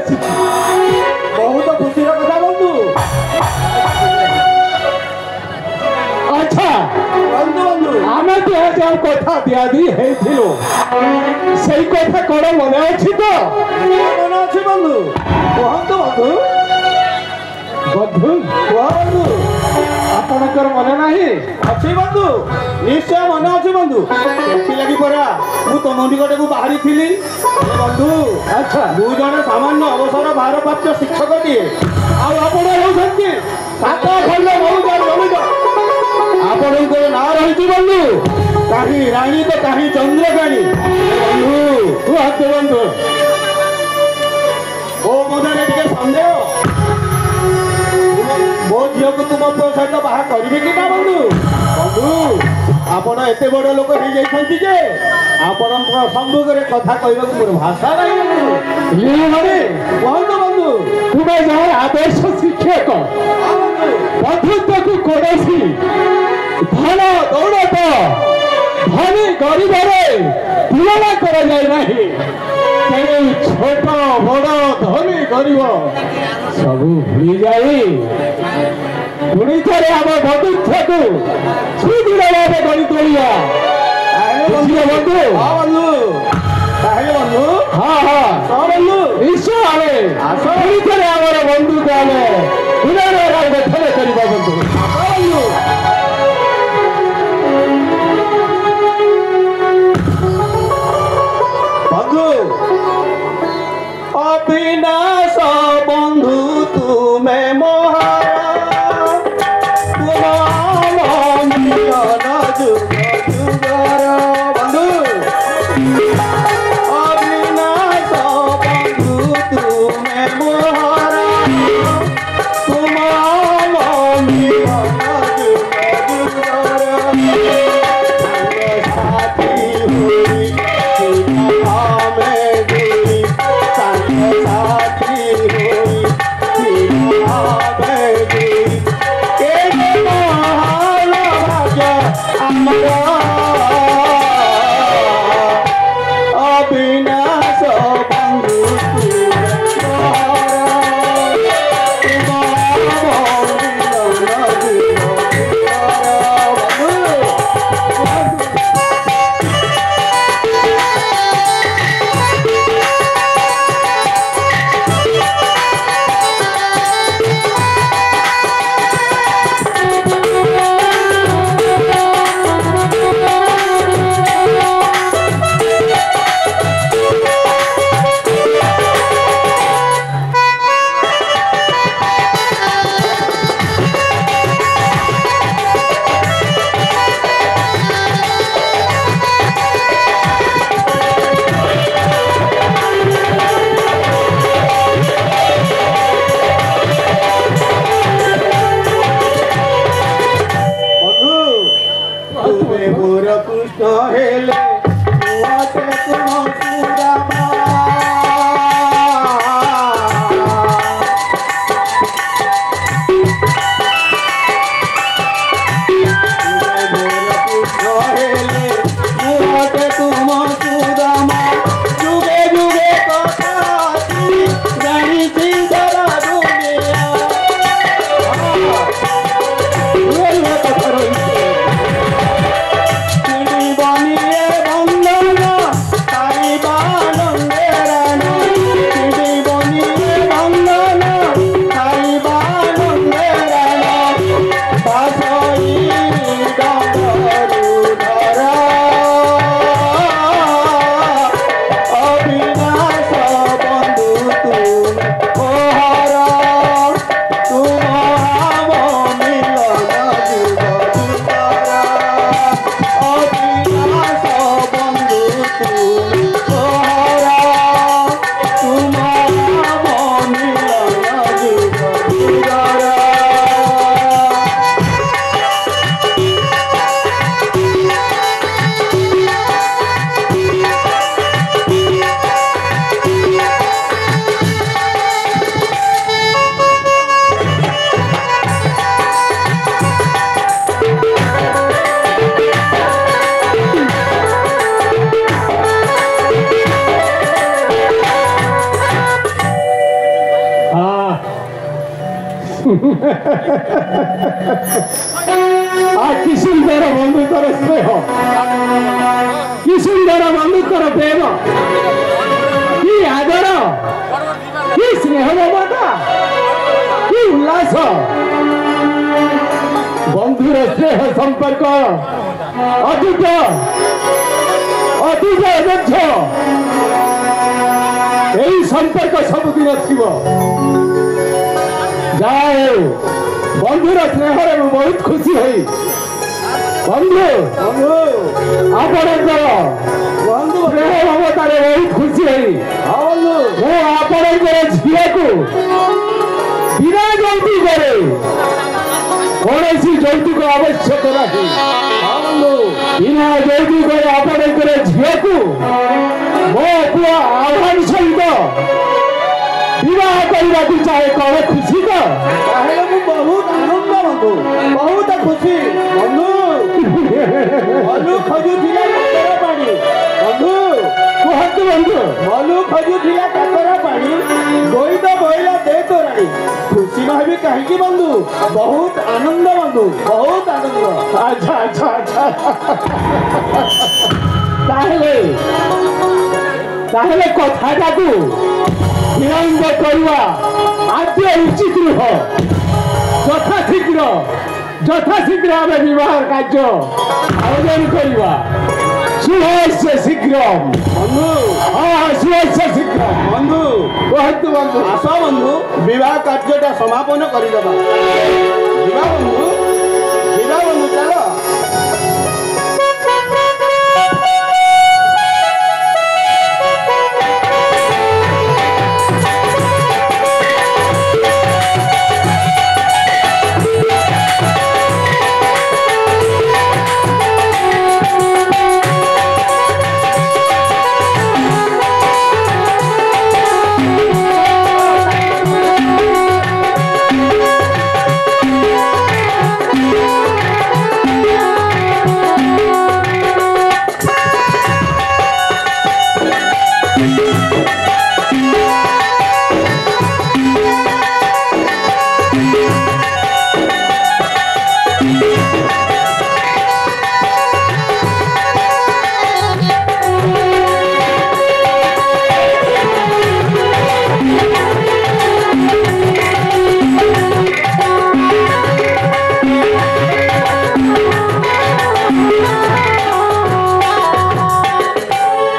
बहुत खुशी कथा बंधु। अच्छा बंधु बंधु आम जो कथा दियादी से कथा कौन मन अच्छी तो मन अच्छे बंधु कहतु बंधु बंधु कह बंधु आपणकर मन नहीं अच्छी बंधु निश्चय मन अच्छे बंधु लगी परा मु तुम निकट को बाहरी थी बंधु। अच्छा दु जन सामान्य अवसर भारप्राप्त शिक्षक दिए आपण होती सात खंड बहुत आपणकर ना रही बंधु कहीं राणी तो कहीं चंद्रकाणी बंधु कहते बंधु ओ मुझे टे सन्देह मो झील को तुम सहित बाहा करेंगे कि ना बंधु बंधु आपण एत बड़ लोक हो जाती जे आपण सम्मुखें कथा कहूँ मोर भाषा नहीं बंधु कहतु बंधु तुम्हें जहाँ आदर्श शिक्षक बंधुत्व को कौन धन दौलत धनी गरीब तुलना कर छोट बड़ धनी गरीब सब भूली जाए पुणी थे आम बंधुत्व को सुदृढ़ भाव गढ़ी तोलिया बंधु बंधु बंधु हाँ हाँ बंधु निश्चय आम पुणी थे आम बंधु को आम पुनर् गठन करवा बंधु बंधु अविनाश बंधु तुम्हें मोहारा तुम जुग जुगर बंधु अविनाश बंधु तुम्हें मोहारा কি সুন্দর বন্ধুত্বর স্নেহ, কি সুন্দর বন্ধুত্বর প্রেম, কি আদর, কি স্নেহ মমতা, কি উল্লাস। বন্ধুর স্নেহ সম্পর্ক অতীত অতীত অনধ্য, এই সম্পর্ক ସବୁଦିନ ଥିବ। ଯାହା ହେଉ ବନ୍ଧୁର ସ୍ନେହରେ ମୁଁ ବହୁତ ଖୁସି ହୋଇ ବନ୍ଧୁ ଆପଣଙ୍କର ସ୍ନେହ ମମତାରେ ବହୁତ ଖୁସି ହୋଇ ମୁଁ ଆପଣଙ୍କର ଝିଅକୁ ବିନା ଯୌତୁକରେ, କୌଣସି ଯୌତୁକ ଆବଶ୍ୟକ ନାହିଁ, ବିନା ଯୌତୁକରେ ଆପଣଙ୍କର ଝିଅକୁ ମୋ ପୁଅ ଆହ୍ୱାନ ସହିତ ବିବାହ କରିବାକୁ ଚାହେଁ। କଣ ଖୁସି ତ? ତାହେଲେ ମୁଁ ବହୁତ ଆନନ୍ଦ ବନ୍ଧୁ, ବହୁତ ଖୁସି ବନ୍ଧୁ। ମନୁ ଖୋଜୁଥିଲା କାକର ପାଣି ବନ୍ଧୁ, କୁହନ୍ତୁ ବନ୍ଧୁ। ମନୁ ଖୋଜୁଥିଲା କାକର ପାଣି, ବୋଇତ ବୋଇଲା ଦେ ତୋରାଣି। ଖୁସି ନହେବି କାହିଁକି ବନ୍ଧୁ, ବହୁତ ଆନନ୍ଦ ବନ୍ଧୁ, ବହୁତ ଆନନ୍ଦ। ଆଚ୍ଛା ଆଚ୍ଛା ଆଚ୍ଛା, ତାହେଲେ କଥାଟାକୁ ବିଳମ୍ବ କରିବା ଆଦ୍ୟ ଉଚିତ ନୁହଁ। ଯଥାଶୀଘ୍ର ଆମେ ବିବାହ କାର୍ଯ୍ୟ ଆୟୋଜନ କରିବା। ଶୁଭସ୍ୟ ଶୀଘ୍ର ବନ୍ଧୁ, ଶୁଭସ୍ୟ ଶୀଘ୍ର। ବନ୍ଧୁ କୁହନ୍ତୁ ବନ୍ଧୁ। ଆସ ବନ୍ଧୁ, ବିବାହ କାର୍ଯ୍ୟଟା ସମାପନ କରିଦେବା। ଯିବା ବନ୍ଧୁ, ଯିବା ବନ୍ଧୁ, ଚାଲ।